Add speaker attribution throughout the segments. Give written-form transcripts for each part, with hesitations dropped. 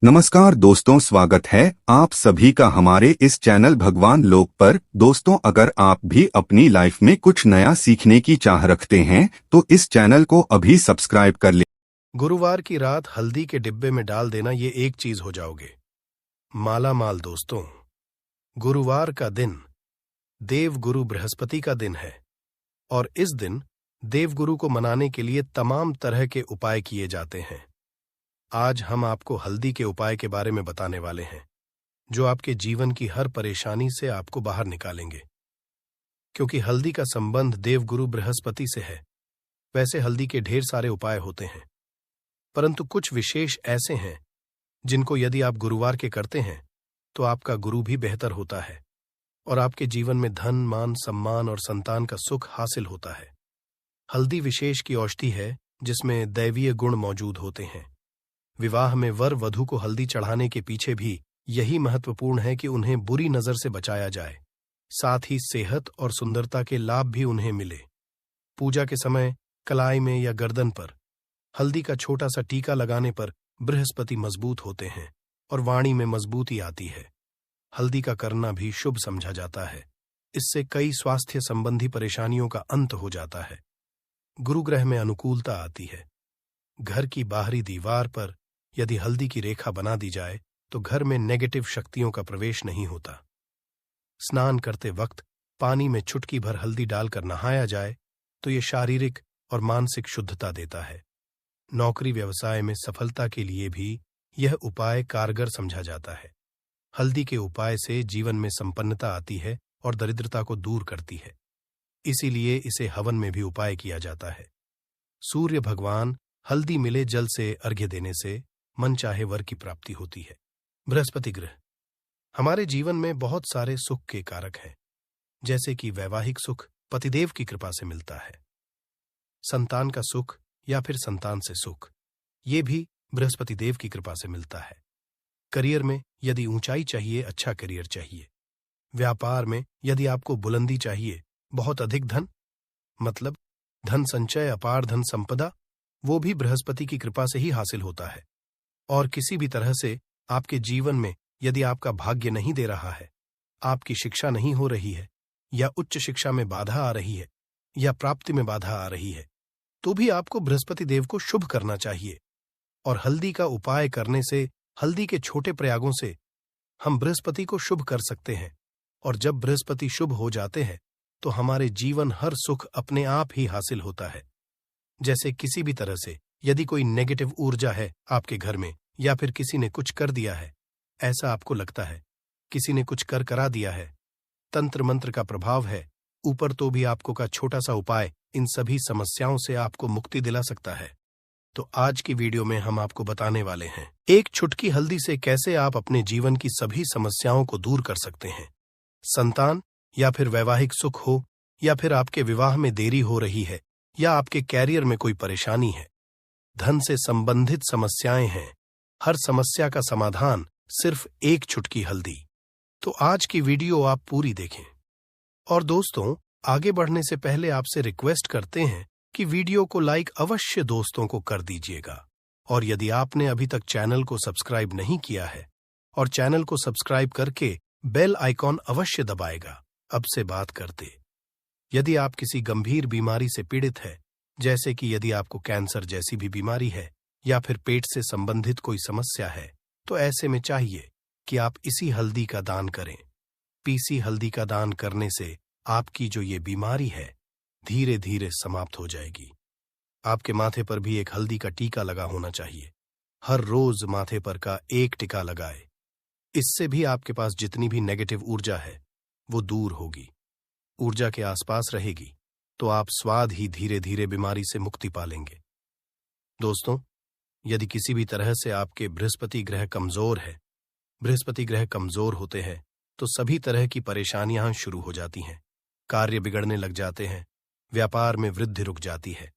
Speaker 1: नमस्कार दोस्तों, स्वागत है आप सभी का हमारे इस चैनल भगवान लोक पर। दोस्तों, अगर आप भी अपनी लाइफ में कुछ नया सीखने की चाह रखते हैं तो इस चैनल को अभी सब्सक्राइब कर ले।
Speaker 2: गुरुवार की रात हल्दी के डिब्बे में डाल देना, ये एक चीज हो जाओगे माला माल। दोस्तों, गुरुवार का दिन देव गुरु बृहस्पति का दिन है और इस दिन देव गुरु को मनाने के लिए तमाम तरह के उपाय किए जाते हैं। आज हम आपको हल्दी के उपाय के बारे में बताने वाले हैं जो आपके जीवन की हर परेशानी से आपको बाहर निकालेंगे। क्योंकि हल्दी का संबंध देवगुरु बृहस्पति से है, वैसे हल्दी के ढेर सारे उपाय होते हैं, परंतु कुछ विशेष ऐसे हैं जिनको यदि आप गुरुवार के करते हैं तो आपका गुरु भी बेहतर होता है और आपके जीवन में धन, मान, सम्मान और संतान का सुख हासिल होता है। हल्दी विशेष की औषधि है जिसमें दैवीय गुण मौजूद होते हैं। विवाह में वर वधू को हल्दी चढ़ाने के पीछे भी यही महत्वपूर्ण है कि उन्हें बुरी नजर से बचाया जाए, साथ ही सेहत और सुंदरता के लाभ भी उन्हें मिले। पूजा के समय कलाई में या गर्दन पर हल्दी का छोटा सा टीका लगाने पर बृहस्पति मजबूत होते हैं और वाणी में मजबूती आती है। हल्दी का करना भी शुभ समझा जाता है। इससे कई स्वास्थ्य संबंधी परेशानियों का अंत हो जाता है। गुरुग्रह में अनुकूलता आती है। घर की बाहरी दीवार पर यदि हल्दी की रेखा बना दी जाए तो घर में नेगेटिव शक्तियों का प्रवेश नहीं होता। स्नान करते वक्त पानी में चुटकी भर हल्दी डालकर नहाया जाए तो ये शारीरिक और मानसिक शुद्धता देता है। नौकरी व्यवसाय में सफलता के लिए भी यह उपाय कारगर समझा जाता है। हल्दी के उपाय से जीवन में संपन्नता आती है और दरिद्रता को दूर करती है, इसीलिए इसे हवन में भी उपाय किया जाता है। सूर्य भगवान हल्दी मिले जल से अर्घ्य देने से मन चाहे वर की प्राप्ति होती है। बृहस्पति ग्रह हमारे जीवन में बहुत सारे सुख के कारक हैं, जैसे कि वैवाहिक सुख पतिदेव की कृपा से मिलता है, संतान का सुख या फिर संतान से सुख, ये भी बृहस्पति देव की कृपा से मिलता है। करियर में यदि ऊंचाई चाहिए, अच्छा करियर चाहिए। व्यापार में यदि आपको बुलंदी चाहिए, बहुत अधिक धन, मतलब धन संचय, अपार धन संपदा, वो भी बृहस्पति की कृपा से ही हासिल होता है। और किसी भी तरह से आपके जीवन में यदि आपका भाग्य नहीं दे रहा है, आपकी शिक्षा नहीं हो रही है, या उच्च शिक्षा में बाधा आ रही है, या प्राप्ति में बाधा आ रही है, तो भी आपको बृहस्पति देव को शुभ करना चाहिए। और हल्दी का उपाय करने से, हल्दी के छोटे प्रयागों से हम बृहस्पति को शुभ कर सकते हैं। और जब बृहस्पति शुभ हो जाते हैं तो हमारे जीवन हर सुख अपने आप ही हासिल होता है। जैसे किसी भी तरह से यदि कोई नेगेटिव ऊर्जा है आपके घर में, या फिर किसी ने कुछ कर दिया है, ऐसा आपको लगता है, किसी ने कुछ कर करा दिया है, तंत्र मंत्र का प्रभाव है ऊपर, तो भी आपको का छोटा सा उपाय इन सभी समस्याओं से आपको मुक्ति दिला सकता है। तो आज की वीडियो में हम आपको बताने वाले हैं एक चुटकी हल्दी से कैसे आप अपने जीवन की सभी समस्याओं को दूर कर सकते हैं। संतान या फिर वैवाहिक सुख हो, या फिर आपके विवाह में देरी हो रही है, या आपके कैरियर में कोई परेशानी है, धन से संबंधित समस्याएं हैं, हर समस्या का समाधान सिर्फ एक चुटकी हल्दी। तो आज की वीडियो आप पूरी देखें। और दोस्तों, आगे बढ़ने से पहले आपसे रिक्वेस्ट करते हैं कि वीडियो को लाइक अवश्य दोस्तों को कर दीजिएगा। और यदि आपने अभी तक चैनल को सब्सक्राइब नहीं किया है, और चैनल को सब्सक्राइब करके बेल आइकॉन अवश्य दबाएगा। अब से बात करते, यदि आप किसी गंभीर बीमारी से पीड़ित है, जैसे कि यदि आपको कैंसर जैसी भी बीमारी है, या फिर पेट से संबंधित कोई समस्या है, तो ऐसे में चाहिए कि आप इसी हल्दी का दान करें। पीसी हल्दी का दान करने से आपकी जो ये बीमारी है धीरे धीरे समाप्त हो जाएगी। आपके माथे पर भी एक हल्दी का टीका लगा होना चाहिए। हर रोज माथे पर का एक टीका लगाए। इससे भी आपके पास जितनी भी नेगेटिव ऊर्जा है वो दूर होगी। ऊर्जा के आसपास रहेगी तो आप स्वाद ही धीरे धीरे बीमारी से मुक्ति पालेंगे। दोस्तों, यदि किसी भी तरह से आपके बृहस्पति ग्रह कमजोर है, बृहस्पति ग्रह कमजोर होते हैं तो सभी तरह की परेशानियां शुरू हो जाती हैं, कार्य बिगड़ने लग जाते हैं, व्यापार में वृद्धि रुक जाती है।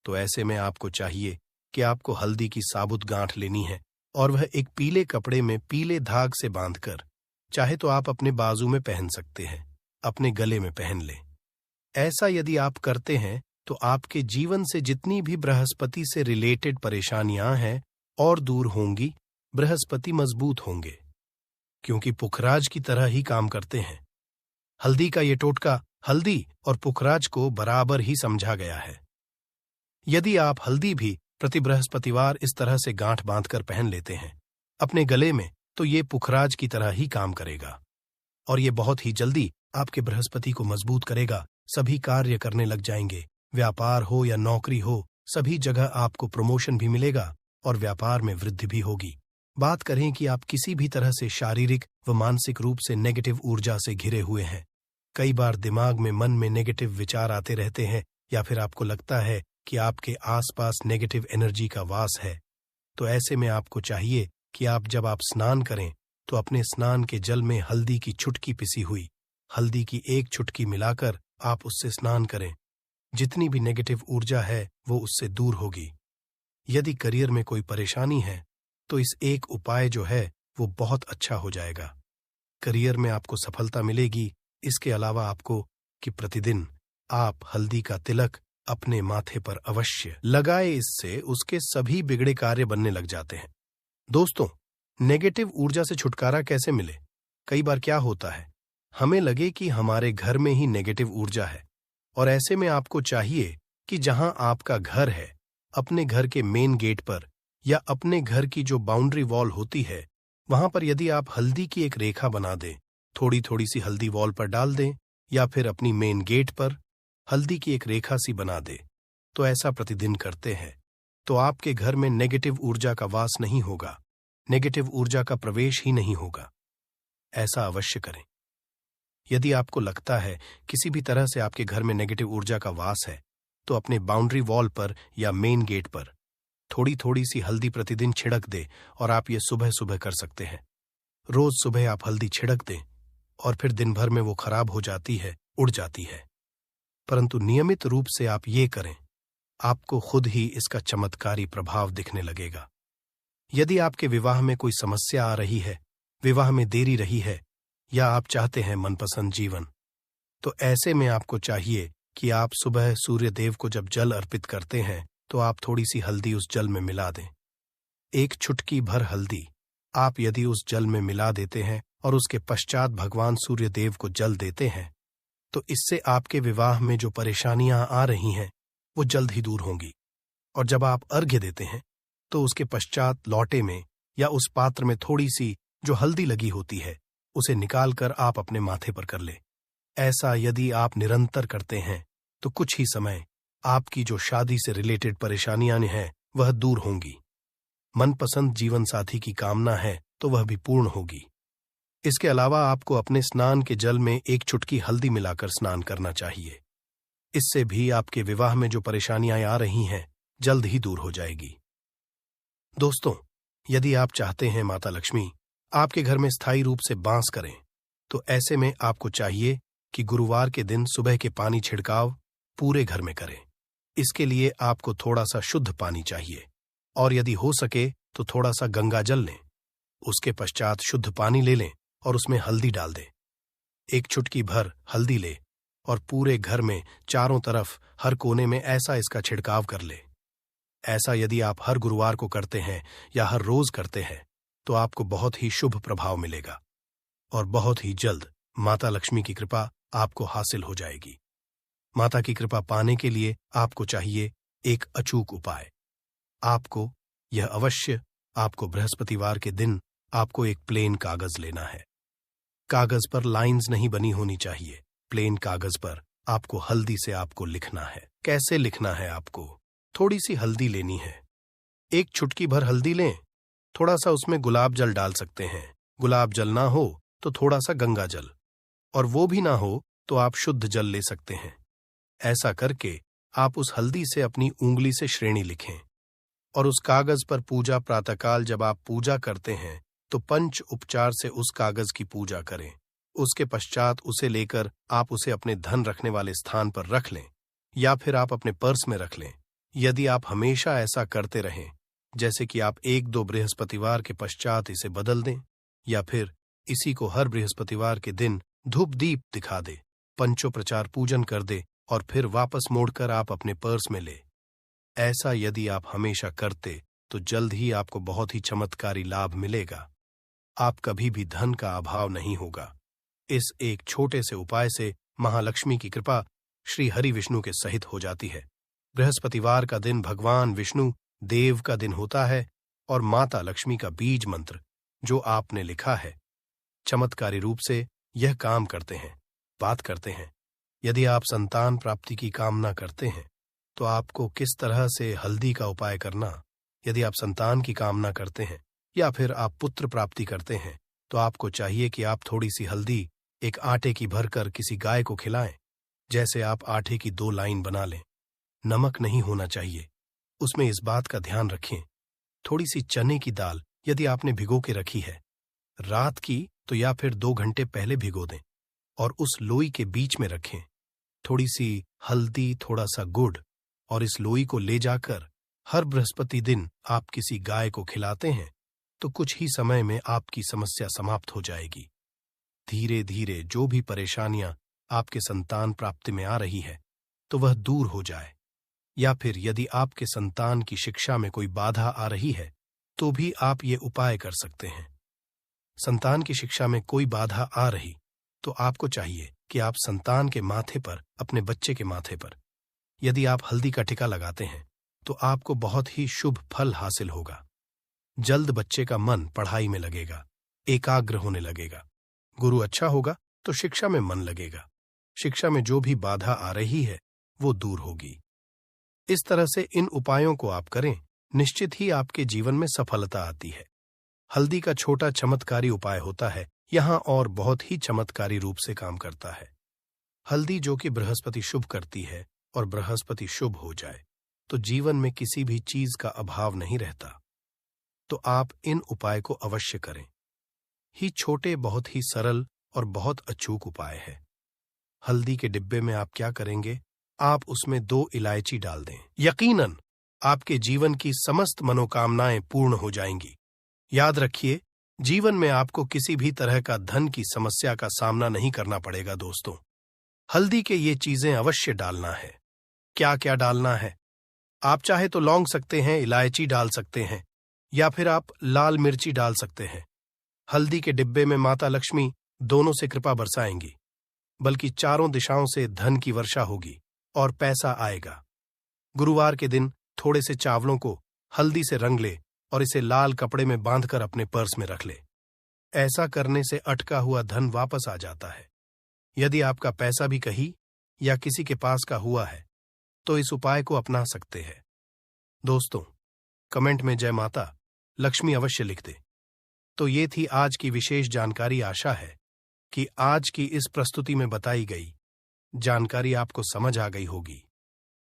Speaker 2: तो ऐसे में आपको चाहिए कि आपको हल्दी की साबुत गांठ लेनी है और वह एक पीले कपड़े में पीले धाग से बांधकर, चाहे तो आप अपने बाजू में पहन सकते हैं, अपने गले में पहन लें। ऐसा यदि आप करते हैं तो आपके जीवन से जितनी भी बृहस्पति से रिलेटेड परेशानियां हैं और दूर होंगी बृहस्पति मजबूत होंगे, क्योंकि पुखराज की तरह ही काम करते हैं। हल्दी का ये टोटका हल्दी और पुखराज को बराबर ही समझा गया है। यदि आप हल्दी भी प्रति बृहस्पतिवार इस तरह से गांठ बांधकर पहन लेते हैं अपने गले में, तो ये पुखराज की तरह ही काम करेगा और ये बहुत ही जल्दी आपके बृहस्पति को मजबूत करेगा। सभी कार्य करने लग जाएंगे, व्यापार हो या नौकरी हो, सभी जगह आपको प्रमोशन भी मिलेगा और व्यापार में वृद्धि भी होगी। बात करें कि आप किसी भी तरह से शारीरिक व मानसिक रूप से नेगेटिव ऊर्जा से घिरे हुए हैं, कई बार दिमाग में मन में नेगेटिव विचार आते रहते हैं, या फिर आपको लगता है कि आपके आसपास नेगेटिव एनर्जी का वास है, तो ऐसे में आपको चाहिए कि आप जब आप स्नान करें तो अपने स्नान के जल में हल्दी की चुटकी पिसी हुई हल्दी की एक चुटकी मिलाकर आप उससे स्नान करें। जितनी भी नेगेटिव ऊर्जा है वो उससे दूर होगी। यदि करियर में कोई परेशानी है तो इस एक उपाय जो है वो बहुत अच्छा हो जाएगा। करियर में आपको सफलता मिलेगी। इसके अलावा आपको कि प्रतिदिन आप हल्दी का तिलक अपने माथे पर अवश्य लगाए, इससे उसके सभी बिगड़े कार्य बनने लग जाते हैं। दोस्तों, नेगेटिव ऊर्जा से छुटकारा कैसे मिले? कई बार क्या होता है, हमें लगे कि हमारे घर में ही नेगेटिव ऊर्जा है, और ऐसे में आपको चाहिए कि जहां आपका घर है, अपने घर के मेन गेट पर या अपने घर की जो बाउंड्री वॉल होती है, वहां पर यदि आप हल्दी की एक रेखा बना दें, थोड़ी थोड़ी सी हल्दी वॉल पर डाल दें, या फिर अपनी मेन गेट पर हल्दी की एक रेखा सी बना दे, तो ऐसा प्रतिदिन करते हैं तो आपके घर में नेगेटिव ऊर्जा का वास नहीं होगा, नेगेटिव ऊर्जा का प्रवेश ही नहीं होगा। ऐसा अवश्य करें। यदि आपको लगता है किसी भी तरह से आपके घर में नेगेटिव ऊर्जा का वास है, तो अपने बाउंड्री वॉल पर या मेन गेट पर थोड़ी थोड़ी सी हल्दी प्रतिदिन छिड़क दे, और आप ये सुबह सुबह कर सकते हैं। रोज सुबह आप हल्दी छिड़क दें और फिर दिन भर में वो खराब हो जाती है, उड़ जाती है, परंतु नियमित रूप से आप ये करें, आपको खुद ही इसका चमत्कारी प्रभाव दिखने लगेगा। यदि आपके विवाह में कोई समस्या आ रही है, विवाह में देरी रही है, या आप चाहते हैं मनपसंद जीवन, तो ऐसे में आपको चाहिए कि आप सुबह सूर्य देव को जब जल अर्पित करते हैं तो आप थोड़ी सी हल्दी उस जल में मिला दें। एक चुटकी भर हल्दी आप यदि उस जल में मिला देते हैं और उसके पश्चात भगवान सूर्य देव को जल देते हैं, तो इससे आपके विवाह में जो परेशानियां आ रही हैं वो जल्द ही दूर होंगी। और जब आप अर्घ्य देते हैं तो उसके पश्चात लौटे में या उस पात्र में थोड़ी सी जो हल्दी लगी होती है उसे निकालकर आप अपने माथे पर कर ले। ऐसा यदि आप निरंतर करते हैं तो कुछ ही समय आपकी जो शादी से रिलेटेड परेशानियां हैं वह दूर होंगी। मनपसंद जीवन साथी की कामना है तो वह भी पूर्ण होगी। इसके अलावा आपको अपने स्नान के जल में एक चुटकी हल्दी मिलाकर स्नान करना चाहिए। इससे भी आपके विवाह में जो परेशानियां आ रही हैं जल्द ही दूर हो जाएगी। दोस्तों, यदि आप चाहते हैं माता लक्ष्मी आपके घर में स्थायी रूप से वास करें, तो ऐसे में आपको चाहिए कि गुरुवार के दिन सुबह के पानी छिड़काव पूरे घर में करें। इसके लिए आपको थोड़ा सा शुद्ध पानी चाहिए, और यदि हो सके तो थोड़ा सा गंगा जल लें। उसके पश्चात शुद्ध पानी ले लें और उसमें हल्दी डाल दें। एक चुटकी भर हल्दी ले और पूरे घर में चारों तरफ हर कोने में ऐसा इसका छिड़काव कर ले। ऐसा यदि आप हर गुरुवार को करते हैं या हर रोज करते हैं तो आपको बहुत ही शुभ प्रभाव मिलेगा और बहुत ही जल्द माता लक्ष्मी की कृपा आपको हासिल हो जाएगी। माता की कृपा पाने के लिए आपको चाहिए एक अचूक उपाय। आपको यह अवश्य आपको बृहस्पतिवार के दिन आपको एक प्लेन कागज लेना है। कागज पर लाइंस नहीं बनी होनी चाहिए। प्लेन कागज पर आपको हल्दी से आपको लिखना है। कैसे लिखना है? आपको थोड़ी सी हल्दी लेनी है, एक चुटकी भर हल्दी लें, थोड़ा सा उसमें गुलाब जल डाल सकते हैं। गुलाब जल ना हो तो थोड़ा सा गंगा जल, और वो भी ना हो तो आप शुद्ध जल ले सकते हैं। ऐसा करके आप उस हल्दी से अपनी उंगली से श्रेणी लिखें और उस कागज पर पूजा प्रातःकाल जब आप पूजा करते हैं तो पंच उपचार से उस कागज की पूजा करें। उसके पश्चात उसे लेकर आप उसे अपने धन रखने वाले स्थान पर रख लें या फिर आप अपने पर्स में रख लें। यदि आप हमेशा ऐसा करते रहें, जैसे कि आप 1-2 बृहस्पतिवार के पश्चात इसे बदल दें या फिर इसी को हर बृहस्पतिवार के दिन धूप दीप दिखा दे, पंचोपचार पूजन कर दे और फिर वापस मोड़कर आप अपने पर्स में ले। ऐसा यदि आप हमेशा करते तो जल्द ही आपको बहुत ही चमत्कारी लाभ मिलेगा। आप कभी भी धन का अभाव नहीं होगा। इस एक छोटे से उपाय से महालक्ष्मी की कृपा श्री हरि विष्णु के सहित हो जाती है। बृहस्पतिवार का दिन भगवान विष्णु देव का दिन होता है और माता लक्ष्मी का बीज मंत्र जो आपने लिखा है चमत्कारी रूप से यह काम करते हैं, बात करते हैं। यदि आप संतान प्राप्ति की कामना करते हैं तो आपको किस तरह से हल्दी का उपाय करना, यदि आप संतान की कामना करते हैं या फिर आप पुत्र प्राप्ति करते हैं तो आपको चाहिए कि आप थोड़ी सी हल्दी एक आटे की भरकर किसी गाय को खिलाएं। जैसे आप आटे की 2 लाइन बना लें। नमक नहीं होना चाहिए, उसमें इस बात का ध्यान रखें। थोड़ी सी चने की दाल यदि आपने भिगो के रखी है रात की तो या फिर 2 घंटे पहले भिगो दें और उस लोई के बीच में रखें। थोड़ी सी हल्दी, थोड़ा सा गुड़ और इस लोई को ले जाकर हर बृहस्पति दिन आप किसी गाय को खिलाते हैं तो कुछ ही समय में आपकी समस्या समाप्त हो जाएगी। धीरे धीरे जो भी परेशानियां आपके संतान प्राप्ति में आ रही है तो वह दूर हो जाए। या फिर यदि आपके संतान की शिक्षा में कोई बाधा आ रही है तो भी आप ये उपाय कर सकते हैं। संतान की शिक्षा में कोई बाधा आ रही तो आपको चाहिए कि आप संतान के माथे पर, अपने बच्चे के माथे पर यदि आप हल्दी का टिका लगाते हैं तो आपको बहुत ही शुभ फल हासिल होगा। जल्द बच्चे का मन पढ़ाई में लगेगा, एकाग्र होने लगेगा। गुरु अच्छा होगा तो शिक्षा में मन लगेगा। शिक्षा में जो भी बाधा आ रही है वो दूर होगी। इस तरह से इन उपायों को आप करें, निश्चित ही आपके जीवन में सफलता आती है। हल्दी का छोटा चमत्कारी उपाय होता है यहाँ और बहुत ही चमत्कारी रूप से काम करता है। हल्दी जो कि बृहस्पति शुभ करती है और बृहस्पति शुभ हो जाए तो जीवन में किसी भी चीज का अभाव नहीं रहता। तो आप इन उपाय को अवश्य करें। ही छोटे, बहुत ही सरल और बहुत अचूक उपाय है। हल्दी के डिब्बे में आप क्या करेंगे, आप उसमें 2 इलायची डाल दें। यकीनन आपके जीवन की समस्त मनोकामनाएं पूर्ण हो जाएंगी। याद रखिए, जीवन में आपको किसी भी तरह का धन की समस्या का सामना नहीं करना पड़ेगा। दोस्तों, हल्दी के ये चीजें अवश्य डालना है। क्या क्या डालना है, आप चाहे तो लौंग सकते हैं, इलायची डाल सकते हैं या फिर आप लाल मिर्ची डाल सकते हैं। हल्दी के डिब्बे में माता लक्ष्मी दोनों से कृपा बरसाएंगी, बल्कि चारों दिशाओं से धन की वर्षा होगी और पैसा आएगा। गुरुवार के दिन थोड़े से चावलों को हल्दी से रंग ले और इसे लाल कपड़े में बांधकर अपने पर्स में रख ले। ऐसा करने से अटका हुआ धन वापस आ जाता है। यदि आपका पैसा भी कहीं या किसी के पास का हुआ है तो इस उपाय को अपना सकते हैं। दोस्तों, कमेंट में जय माता लक्ष्मी अवश्य लिख दे। तो ये थी आज की विशेष जानकारी। आशा है कि आज की इस प्रस्तुति में बताई गई जानकारी आपको समझ आ गई होगी।